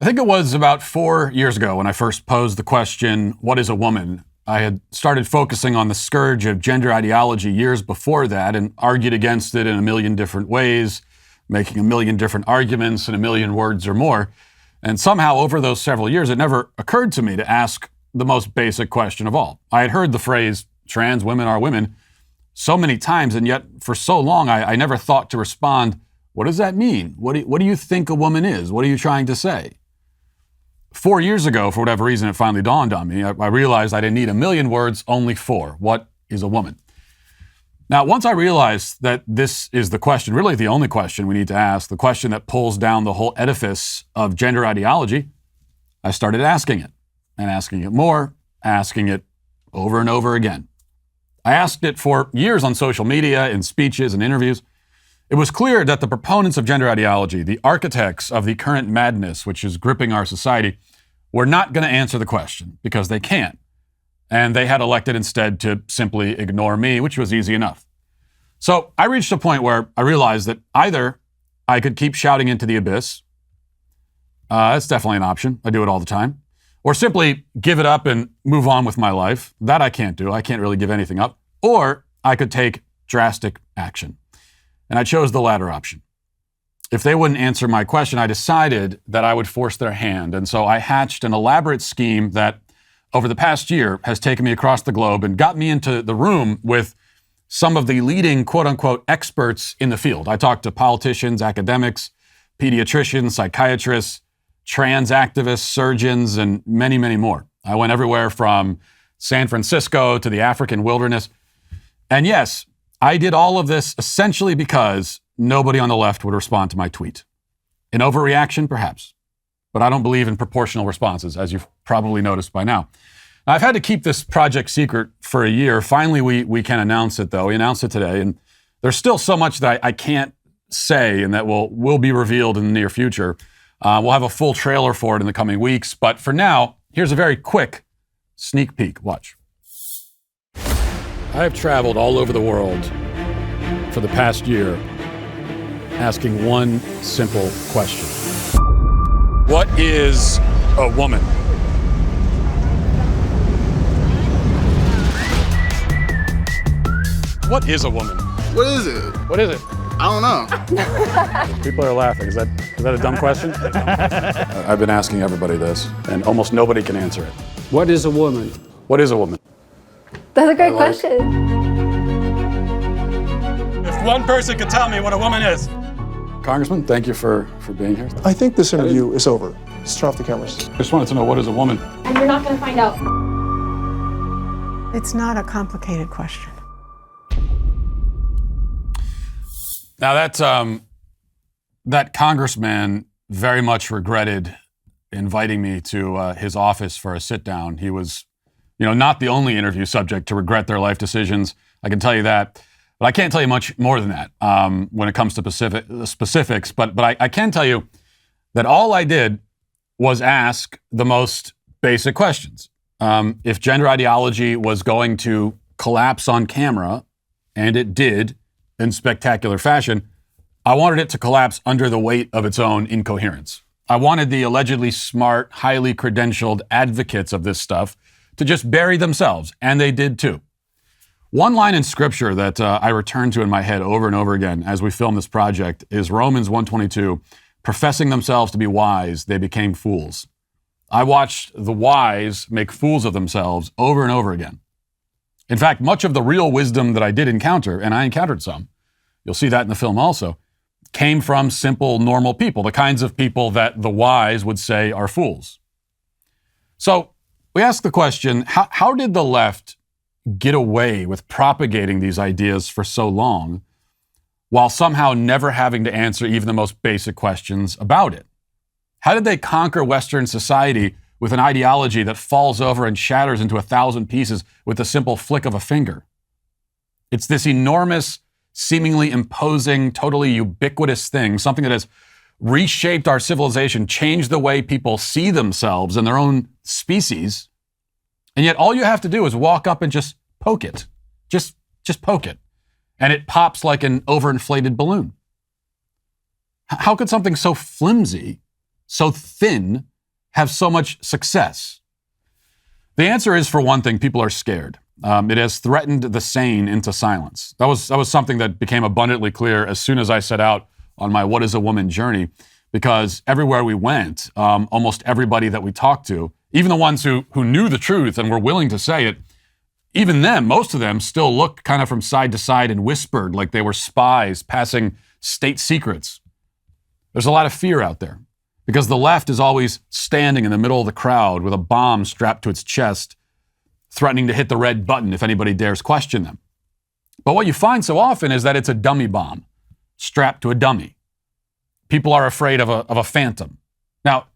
I think it was about 4 years ago when I first posed the question, what is a woman? I had started focusing on the scourge of gender ideology years before that and argued against it in a million different ways, making a million different arguments in a million words or more. And somehow over those several years, it never occurred to me to ask the most basic question of all. I had heard the phrase, trans women are women, so many times, and yet for so long, I never thought to respond, what does that mean? What do you think a woman is? What are you trying to say? 4 years ago, for whatever reason, it finally dawned on me. I realized I didn't need a million words, only 4. What is a woman? Now, once I realized that this is the question, really the only question we need to ask, the question that pulls down the whole edifice of gender ideology, I started asking it, and asking it more, asking it over and over again. I asked it for years on social media, in speeches and interviews. It was clear that the proponents of gender ideology, the architects of the current madness which is gripping our society, were not going to answer the question because they can't. And they had elected instead to simply ignore me, which was easy enough. So I reached a point where I realized that either I could keep shouting into the abyss. That's definitely an option. I do it all the time. Or simply give it up and move on with my life. That I can't do. I can't really give anything up. Or I could take drastic action. And I chose the latter option. If they wouldn't answer my question, I decided that I would force their hand. And so I hatched an elaborate scheme that over the past year has taken me across the globe and got me into the room with some of the leading quote unquote experts in the field. I talked to politicians, academics, pediatricians, psychiatrists, trans activists, surgeons, and many, many more. I went everywhere from San Francisco to the African wilderness. And yes, I did all of this essentially because nobody on the left would respond to my tweet. An overreaction, perhaps, but I don't believe in proportional responses, as you've probably noticed by now. Now, I've had to keep this project secret for a year. Finally, we can announce it, though. We announced it today, and there's still so much that I can't say and that will be revealed in the near future. We'll have a full trailer for it in the coming weeks, but for now, here's a very quick sneak peek. Watch. I have traveled all over the world for the past year asking one simple question. What is a woman? What is a woman? What is it? What is it? I don't know. People are laughing. Is that a dumb question? I've been asking everybody this, and almost nobody can answer it. What is a woman? What is a woman? That's a great question. If one person could tell me what a woman is. Congressman, thank you for being here. I think this interview is over. Let's turn off the cameras. I just wanted to know, what is a woman? And you're not going to find out. It's not a complicated question. Now that congressman very much regretted inviting me to his office for a sit down. He was, not the only interview subject to regret their life decisions. I can tell you that, but I can't tell you much more than that when it comes to specifics. But I can tell you that all I did was ask the most basic questions. If gender ideology was going to collapse on camera, and it did in spectacular fashion, I wanted it to collapse under the weight of its own incoherence. I wanted the allegedly smart, highly credentialed advocates of this stuff to just bury themselves, and they did too. One line in scripture that I return to in my head over and over again as we film this project is Romans 1:22, professing themselves to be wise, they became fools. I watched the wise make fools of themselves over and over again. In fact, much of the real wisdom that I did encounter, and I encountered some, you'll see that in the film also, came from simple, normal people, the kinds of people that the wise would say are fools. So we ask the question, how did the left get away with propagating these ideas for so long while somehow never having to answer even the most basic questions about it? How did they conquer Western society with an ideology that falls over and shatters into 1,000 pieces with the simple flick of a finger? It's this enormous, seemingly imposing, totally ubiquitous thing, something that has reshaped our civilization, changed the way people see themselves and their own species. And yet all you have to do is walk up and just poke it. Just poke it. And it pops like an overinflated balloon. How could something so flimsy, so thin, have so much success? The answer is, for one thing, people are scared. It has threatened the sane into silence. That was something that became abundantly clear as soon as I set out on my What is a Woman journey, because everywhere we went, almost everybody that we talked to, even the ones who knew the truth and were willing to say it, even them, most of them still looked kind of from side to side and whispered like they were spies passing state secrets. There's a lot of fear out there because the left is always standing in the middle of the crowd with a bomb strapped to its chest, threatening to hit the red button if anybody dares question them. But what you find so often is that it's a dummy bomb strapped to a dummy. People are afraid of a phantom. Now,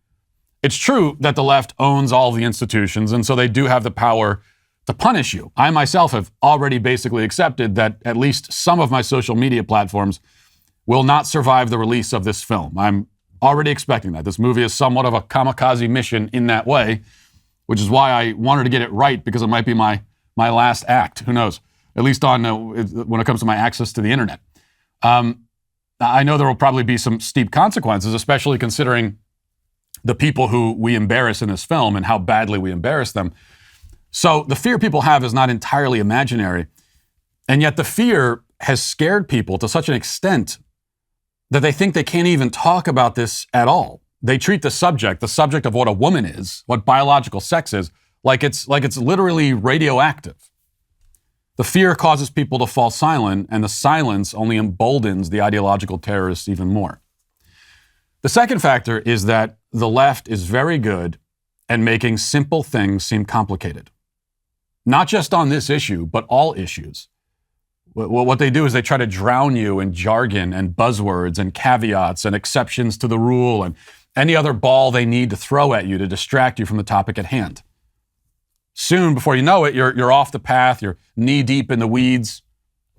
it's true that the left owns all the institutions, and so they do have the power to punish you. I myself have already basically accepted that at least some of my social media platforms will not survive the release of this film. I'm already expecting that. This movie is somewhat of a kamikaze mission in that way, which is why I wanted to get it right, because it might be my last act. Who knows? At least on when it comes to my access to the internet. I know there will probably be some steep consequences, especially considering the people who we embarrass in this film and how badly we embarrass them. So the fear people have is not entirely imaginary. And yet the fear has scared people to such an extent that they think they can't even talk about this at all. They treat the subject of what a woman is, what biological sex is, like it's literally radioactive. The fear causes people to fall silent, and the silence only emboldens the ideological terrorists even more. The second factor is that the left is very good at making simple things seem complicated. Not just on this issue, but all issues. What they do is they try to drown you in jargon and buzzwords and caveats and exceptions to the rule and any other ball they need to throw at you to distract you from the topic at hand. Soon, before you know it, you're off the path, you're knee deep in the weeds,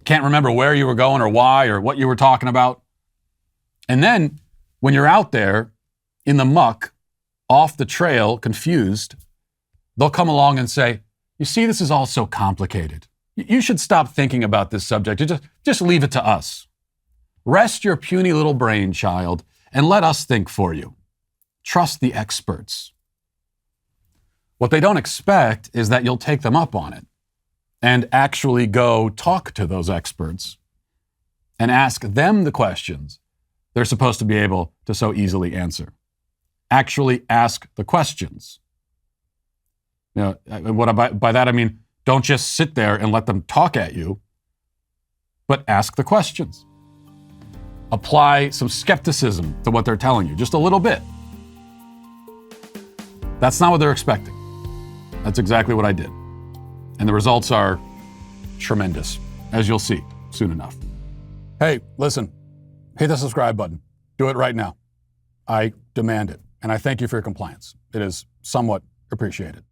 can't remember where you were going or why or what you were talking about. And then, when you're out there in the muck, off the trail, confused, they'll come along and say, you see, this is all so complicated. You should stop thinking about this subject. Just leave it to us. Rest your puny little brain, child, and let us think for you. Trust the experts. What they don't expect is that you'll take them up on it and actually go talk to those experts and ask them the questions they're supposed to be able to so easily answer. Actually ask the questions. You know, by that I mean, don't just sit there and let them talk at you, but ask the questions. Apply some skepticism to what they're telling you, just a little bit. That's not what they're expecting. That's exactly what I did. And the results are tremendous, as you'll see soon enough. Hey, listen, hit the subscribe button. Do it right now. I demand it. And I thank you for your compliance. It is somewhat appreciated.